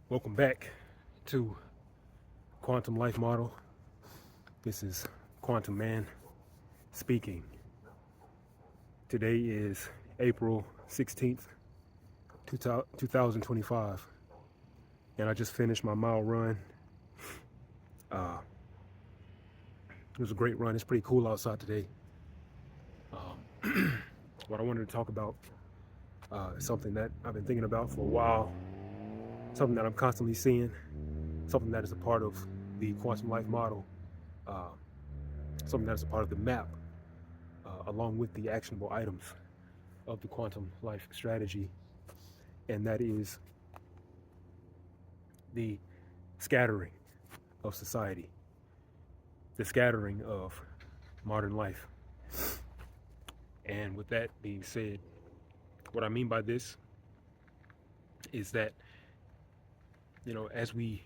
Welcome back to Quantum Life Model. This is Quantum Man speaking. Today is April 16th, 2025, and I just finished my mile run. It was a great run. It's pretty cool outside today. What I wanted to talk about is something that I've been thinking about for a while, something that I'm constantly seeing, something that is a part of the Quantum Life Model, something that is a part of the map, along with the actionable items of the Quantum Life strategy, and that is the scattering of society, the scattering of modern life. And with that being said, what I mean by this is that, as we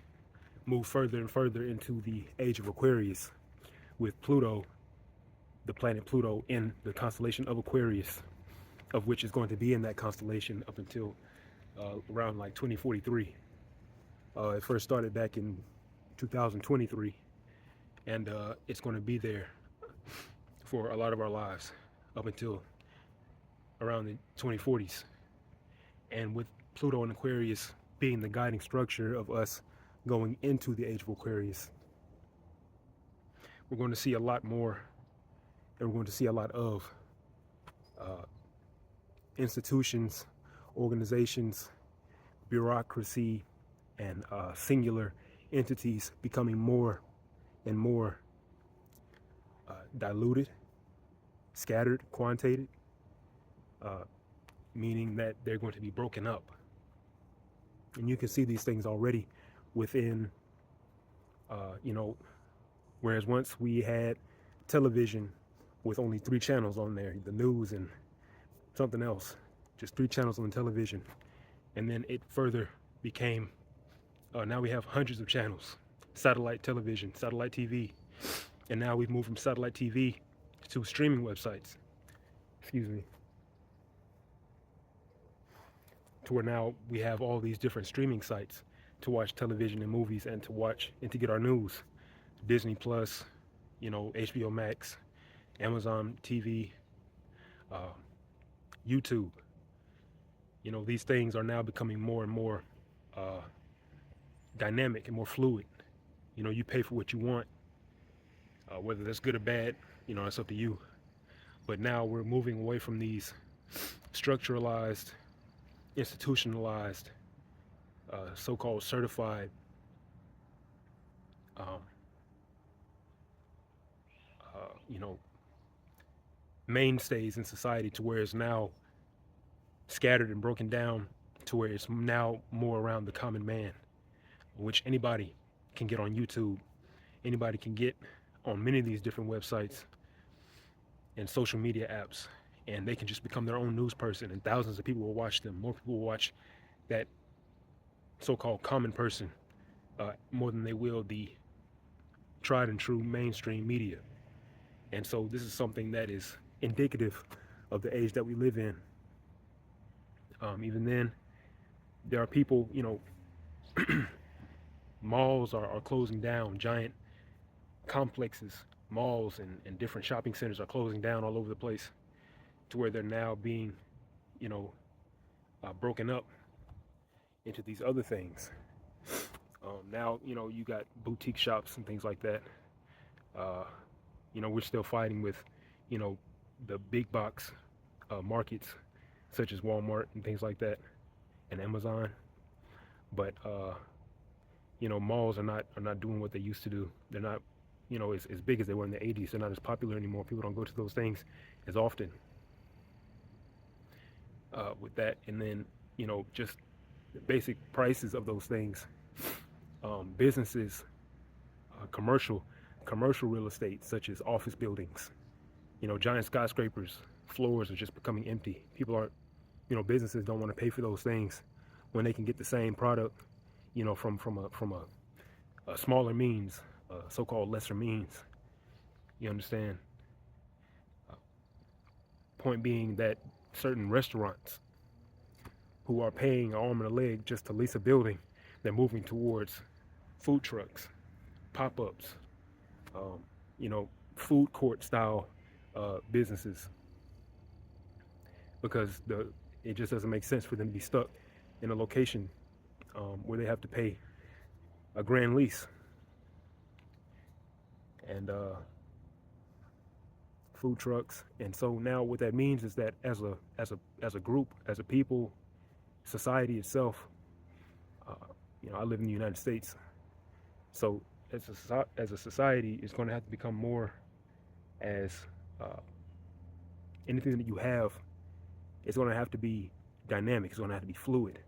move further and further into the age of Aquarius, with Pluto, the planet Pluto, in the constellation of Aquarius, of which is going to be in that constellation up until around like 2043. It first started back in 2023, and it's going to be there for a lot of our lives up until around the 2040s. And with Pluto and Aquarius being the guiding structure of us going into the age of Aquarius, we're going to see a lot more, and we're going to see a lot of institutions, organizations, bureaucracy, and singular entities becoming more and more diluted, scattered, quantitated, meaning that they're going to be broken up. And you can see these things already within, whereas once we had television with only 3 channels on there, the news and something else, just 3 channels on television. And then it further became, now we have hundreds of channels, satellite television, satellite TV. And now we've moved from satellite TV to streaming websites, to where now we have all these different streaming sites to watch television and movies and to watch and to get our news. Disney Plus, HBO Max, Amazon TV, YouTube. These things are now becoming more and more dynamic and more fluid. You pay for what you want, whether that's good or bad, it's up to you. But now we're moving away from these structuralized, institutionalized, so-called certified mainstays in society, to where it's now scattered and broken down to where it's now more around the common man, which anybody can get on YouTube, anybody can get on many of these different websites and social media apps, and they can just become their own news person, and thousands of people will watch them. More people will watch that so-called common person more than they will the tried and true mainstream media. And so this is something that is indicative of the age that we live in. Even then, there are people, malls are closing down, giant complexes, malls and different shopping centers are closing down all over the place, to where they're now being, broken up into these other things. Now, you got boutique shops and things like that. We're still fighting with, the big box markets such as Walmart and things like that, and Amazon. But malls are not doing what they used to do. They're not, as big as they were in the 80s. They're not as popular anymore. People don't go to those things as often. With that, and then just the basic prices of those things. Businesses, commercial real estate such as office buildings, giant skyscrapers, floors are just becoming empty. People aren't, businesses don't want to pay for those things when they can get the same product, from a smaller means, so-called lesser means. You understand? Point being that certain restaurants who are paying an arm and a leg just to lease a building, They're moving towards food trucks, pop-ups, um, you know, food court style businesses, because it just doesn't make sense for them to be stuck in a location where they have to pay a grand lease and food trucks. And so now what that means is that as a group, as a people, society itself, uh, I live in the United States, so as a society, it's going to have to become more as uh, anything that you have. It's going to have to be dynamic. It's going to have to be fluid.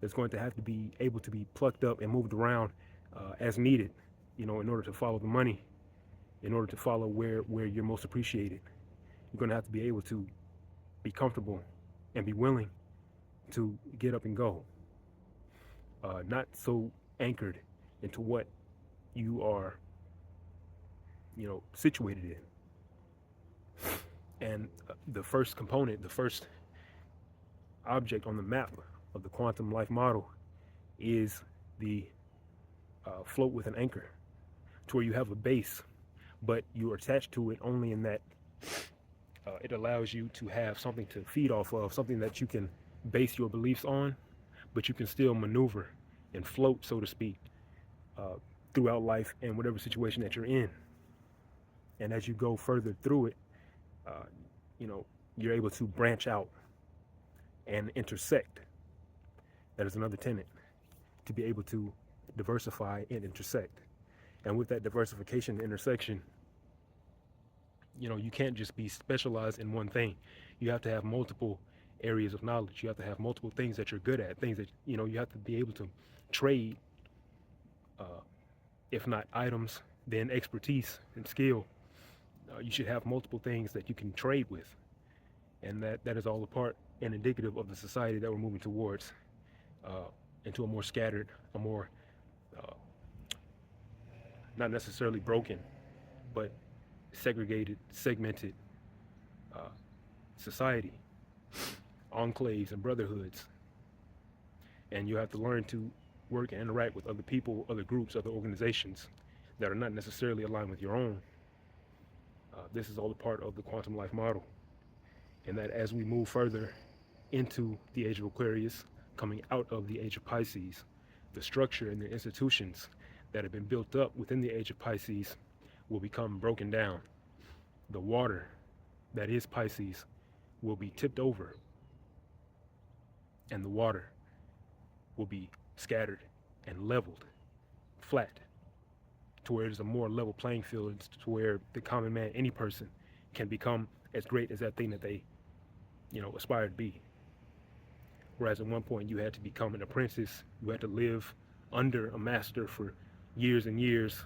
It's going to have to be able to be plucked up and moved around as needed, in order to follow the money, in order to follow where you're most appreciated. You're going to have to be able to be comfortable and be willing to get up and go, not so anchored into what you are, situated in. And the first component, the first object on the map of the quantum life model is the float with an anchor, to where you have a base, but you're attached to it only in that it allows you to have something to feed off of, something that you can base your beliefs on, but you can still maneuver and float, so to speak, throughout life and whatever situation that you're in. And as you go further through it, you're able to branch out and intersect. That is another tenet, to be able to diversify and intersect. And with that diversification and intersection, you can't just be specialized in one thing. You have to have multiple areas of knowledge. You have to have multiple things that you're good at, things that, you have to be able to trade, if not items, then expertise and skill. You should have multiple things that you can trade with. And that is all a part and indicative of the society that we're moving towards, into a more scattered, a more, not necessarily broken, but segregated, segmented society, enclaves and brotherhoods. And you have to learn to work and interact with other people, other groups, other organizations that are not necessarily aligned with your own. This is all a part of the quantum life model. And that as we move further into the age of Aquarius, coming out of the age of Pisces, the structure and the institutions that have been built up within the age of Pisces will become broken down. The water that is Pisces will be tipped over, and the water will be scattered and leveled, flat, to where it's a more level playing field, to where the common man, any person, can become as great as that thing that they, aspire to be. Whereas at one point you had to become an apprentice, you had to live under a master for years and years,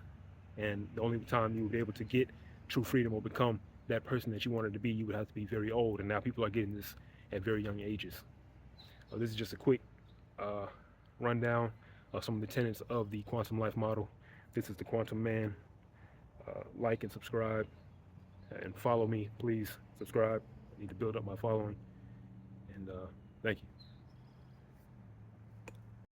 and the only time you would be able to get true freedom or become that person that you wanted to be, you would have to be very old. And now people are getting this at very young ages. This is just a quick rundown of some of the tenets of the quantum life model. This is the Quantum Man. Like and subscribe and follow me, please. Subscribe. I need to build up my following. And thank you.